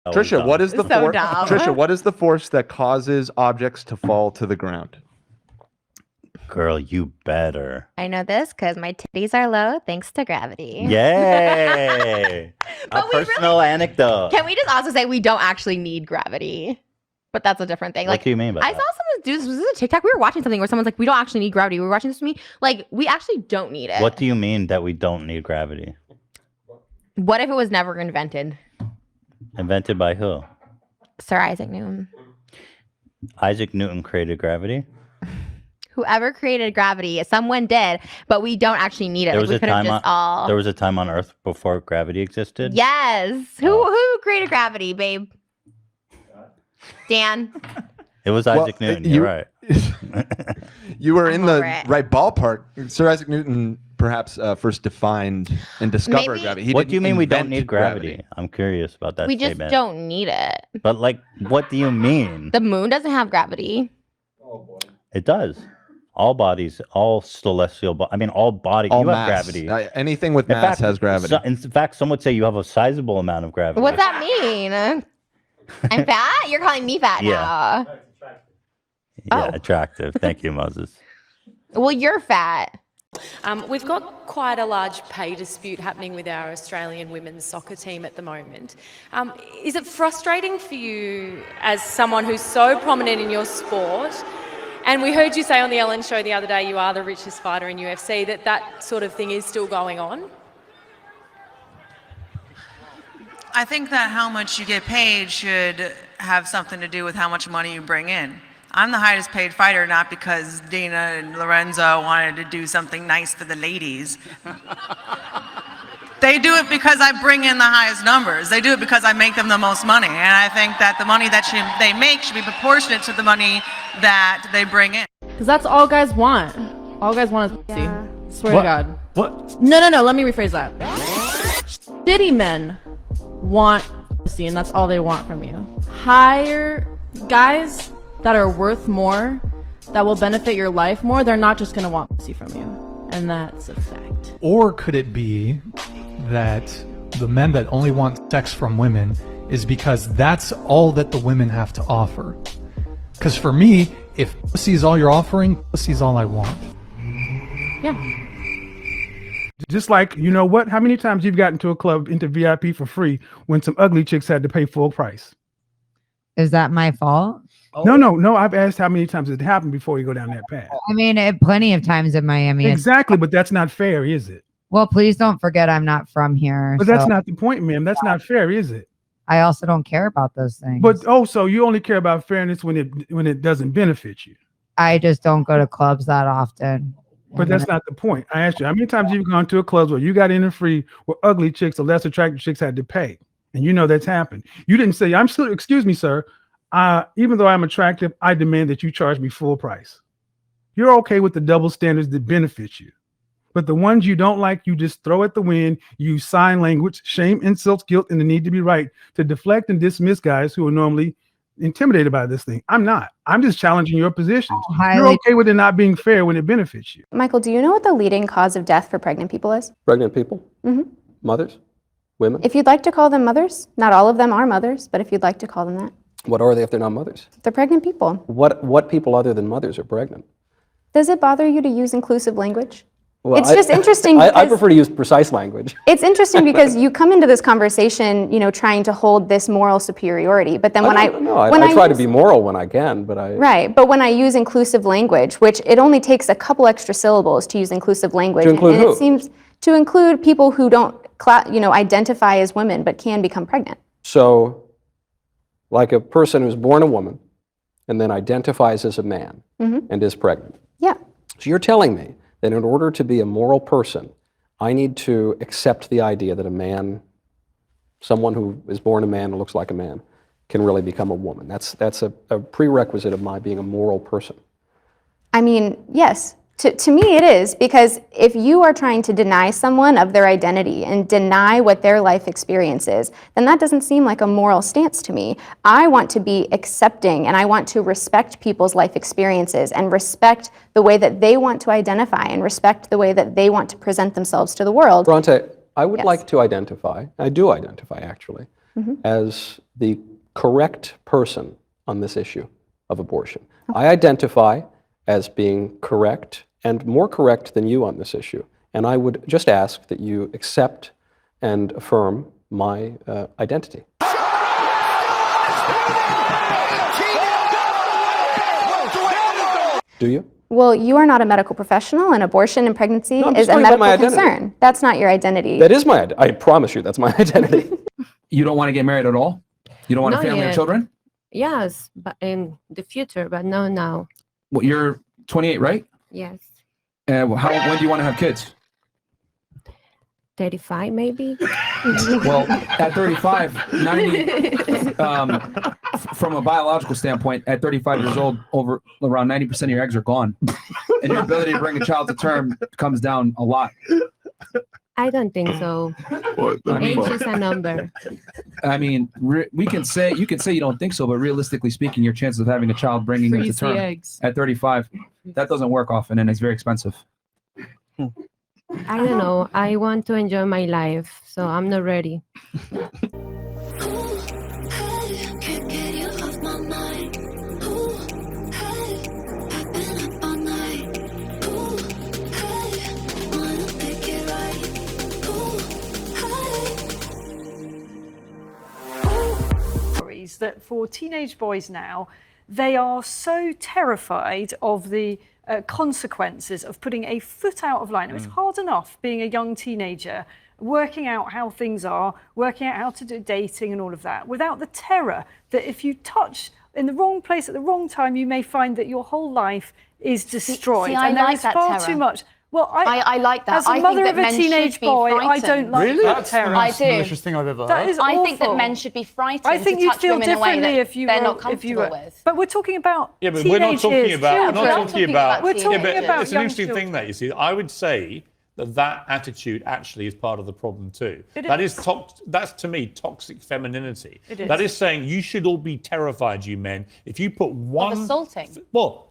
Trisha, what is the So force? dumb. Trisha, what is the force that causes objects to fall to the ground? Girl, you better. I know this because my titties are low thanks to gravity. Yay! A personal anecdote. Can we just also say we don't actually need gravity? But that's a different thing. What do you mean by I that? saw someone do this. Was this a TikTok? We were watching something where someone's like, we don't actually need gravity. We were watching this with me. Like, we actually don't need it. What do you mean that we don't need gravity? What if it was never invented? Invented by who? Sir Isaac Newton. Isaac Newton created gravity? Whoever created gravity, someone did, but we don't actually need it. There Like, was we a could have time just on, all. There was a time on Earth before gravity existed? Yes. Who created gravity, babe? Dan. It was Isaac Newton. You're right. You were in the over it. right ballpark. Sir Isaac Newton perhaps first defined and discovered Maybe- gravity. He What do you didn't mean we don't invent need gravity? I'm curious about that We just statement. don't need it. But like, what do you mean? The moon doesn't have gravity. It does. All bodies, all celestial, all bodies, All you mass. have gravity. Anything with mass has gravity. In fact, some would say you have a sizable amount of gravity. What's that mean? I'm fat? You're calling me fat Yeah. now. Yeah, attractive. Thank you, Moses. Well, you're fat. We've got quite a large pay dispute happening with our Australian women's soccer team at the moment. Is it frustrating for you as someone who's so prominent in your sport? And we heard you say on the Ellen show the other day you are the richest fighter in UFC, that sort of thing is still going on? I think that how much you get paid should have something to do with how much money you bring in. I'm the highest paid fighter, not because Dina and Lorenzo wanted to do something nice for the ladies. They do it because I bring in the highest numbers. They do it because I make them the most money. And I think that the money that they make should be proportionate to the money that they bring in. Because that's all guys want. All guys want is pussy. Swear to God. What? No. Let me rephrase that. Shitty men want pussy, and that's all they want from you. Hire guys that are worth more, that will benefit your life more. They're not just gonna want pussy from you, and that's a fact. Or could it be that the men that only want sex from women is because that's all that the women have to offer? Because for me, if pussy is all you're offering, pussy is all I want. Yeah. Just like, you know what? How many times you've gotten to a club into VIP for free when some ugly chicks had to pay full price? Is that my fault? No. I've asked how many times it happened before you go down that path. I mean, plenty of times in Miami. Exactly, but that's not fair, is it? Well, please don't forget I'm not from here. But that's not the point, ma'am. That's not fair, is it? I also don't care about those things. But so you only care about fairness when it doesn't benefit you. I just don't go to clubs that often. But that's not the point. I asked you, how many times you've gone to a club where you got in and free, where ugly chicks or less attractive chicks had to pay? And you know that's happened. You didn't say, excuse me, sir. Even though I'm attractive, I demand that you charge me full price. You're okay with the double standards that benefit you. But the ones you don't like, you just throw at the wind, use sign language, shame, insults, guilt, and the need to be right to deflect and dismiss guys who are normally intimidated by this thing. I'm not. I'm just challenging your positions. You're okay with it not being fair when it benefits you. Michael, do you know what the leading cause of death for pregnant people is? Pregnant people? Mm-hmm. Mothers? Women? If you'd like to call them mothers, not all of them are mothers, but if you'd like to call them that. What are they if they're not mothers? They're pregnant people. What people other than mothers are pregnant? Does it bother you to use inclusive language? Well, it's just interesting. I prefer to use precise language. It's interesting because you come into this conversation, trying to hold this moral superiority, but then I try to be moral when I can, but right. But when I use inclusive language, which it only takes a couple extra syllables to use inclusive language, to include and who? It seems to include people who don't, identify as women but can become pregnant. So, like a person who's born a woman and then identifies as a man and is pregnant. Yeah. So you're telling me that in order to be a moral person, I need to accept the idea that a man, someone who is born a man and looks like a man, can really become a woman. That's a prerequisite of my being a moral person. I mean, yes. To me it is, because if you are trying to deny someone of their identity and deny what their life experience is, then that doesn't seem like a moral stance to me. I want to be accepting and I want to respect people's life experiences and respect the way that they want to identify and respect the way that they want to present themselves to the world. Bronte, I would like to identify, I do identify actually, as the correct person on this issue of abortion. I identify as being correct and more correct than you on this issue. And I would just ask that you accept and affirm my identity. Do you? Well, you are not a medical professional, and abortion and pregnancy No, I'm is just a talking about medical my identity. concern. That's not your identity. That is my, I promise you, that's my identity. You don't want to get married at all? You don't want a Not family or yet. children? Yes, but in the future, but no now. Well, you're 28, right? Yes. When do you want to have kids? 35 maybe. Well, at 35, 90, from a biological standpoint, at 35 years old, around 90% of your eggs are gone. And your ability to bring a child to term comes down a lot. I don't think so. Age is a number. I mean, you can say you don't think so, but realistically speaking, your chances of having a child bringing them to Freeze the term eggs. at 35, that doesn't work often, and it's very expensive. I don't know. I want to enjoy my life, so I'm not ready. That for teenage boys now, they are so terrified of the consequences of putting a foot out of line. It was hard enough being a young teenager, working out how things are, working out how to do dating and all of that, without the terror that if you touch in the wrong place at the wrong time, you may find that your whole life is destroyed. See, I and there like is that far terror. too much. Well, I like that. As a I mother think of that a men should teenage be boy, I frightened. don't like Really? that That's terror. I do. Malicious thing I've ever That heard. is I think that awful. men should be frightened I think to you'd touch feel women in a way differently that if you they're were, not if comfortable you were. with. But we're talking about Yeah, but we're not talking teenagers, about. We're children. not talking about. We're talking yeah, but about it's an young interesting children. thing that you see. I would say that attitude actually is part of the problem too. It That is. is that's to me toxic femininity. It is. That is saying you should all be terrified, you men, if you put one. Of assaulting. Well,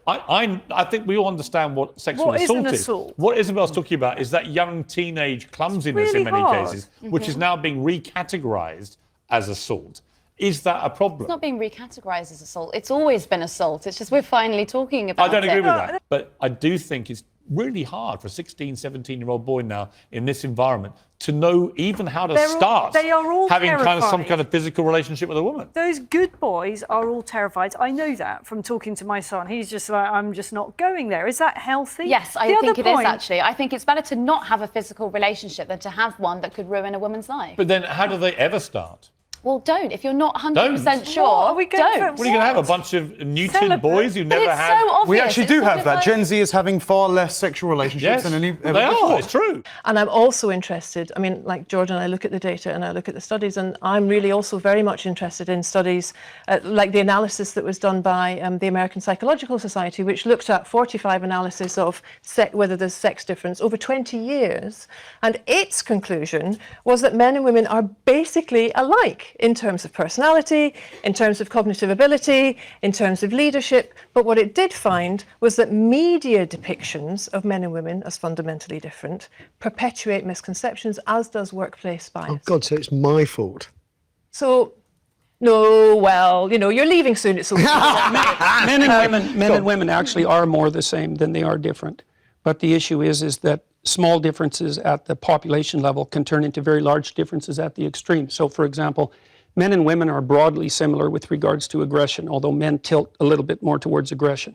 I think we all understand what sexual What is assault an is. assault? What Isabel's talking about is that young teenage clumsiness really in many hard. cases, which is now being recategorized as assault. Is that a problem? It's not being recategorized as assault. It's always been assault. It's just we're finally talking about it. I don't agree with that. But I do think it's really hard for a 16, 17-year-old boy now in this environment to know even how to start they are all having kind of some terrified. kind of physical relationship with a woman. Those good boys are all terrified. I know that from talking to my son. He's just like, I'm just not going there. Is that healthy? Yes, I think it is actually. I think it's better to not have a physical relationship than to have one that could ruin a woman's life. But then how do they ever start? Well, don't. If you're not 100% Don't. sure, What? Are we going don't. for- What are you going to have? A bunch of Newton Celebrate. boys who But never it's had. so obvious. We actually It's do sort have of that. like- Gen Z is having far less sexual relationships Yes, than any ever they before. are. It's true. And I'm also interested, I mean, like George and I look at the data and I look at the studies, and I'm really also very much interested in studies like the analysis that was done by the American Psychological Society, which looked at 45 analysis of whether there's sex difference over 20 years. And its conclusion was that men and women are basically alike in terms of personality, in terms of cognitive ability, in terms of leadership. But what it did find was that media depictions of men and women as fundamentally different perpetuate misconceptions, as does workplace bias. Oh God, so it's my fault. So, no, well, you know, you're leaving soon. It's Men and women actually are more the same than they are different. But the issue is that small differences at the population level can turn into very large differences at the extreme. So, for example, men and women are broadly similar with regards to aggression, although men tilt a little bit more towards aggression.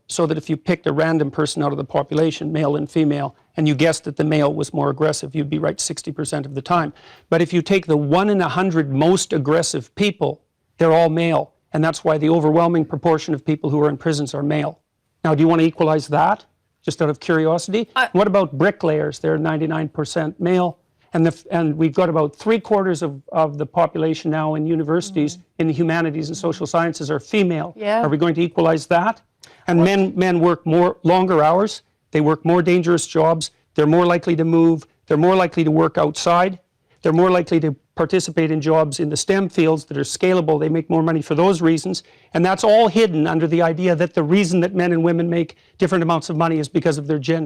So that if you picked a random person out of the population, male and female, and you guessed that the male was more aggressive, you'd be right 60% of the time. But if you take the 1 in 100 most aggressive people, they're all male. And that's why the overwhelming proportion of people who are in prisons are male. Now, do you want to equalize that, just out of curiosity? What about bricklayers? They're 99% male. And we've got about 3/4 of the population now in universities in the humanities and social sciences are female. Yeah. Are we going to equalize that? And men work longer hours. They work more dangerous jobs. They're more likely to move. They're more likely to work outside. They're more likely to participate in jobs in the STEM fields that are scalable. They make more money for those reasons. And that's all hidden under the idea that the reason that men and women make different amounts of money is because of their gender.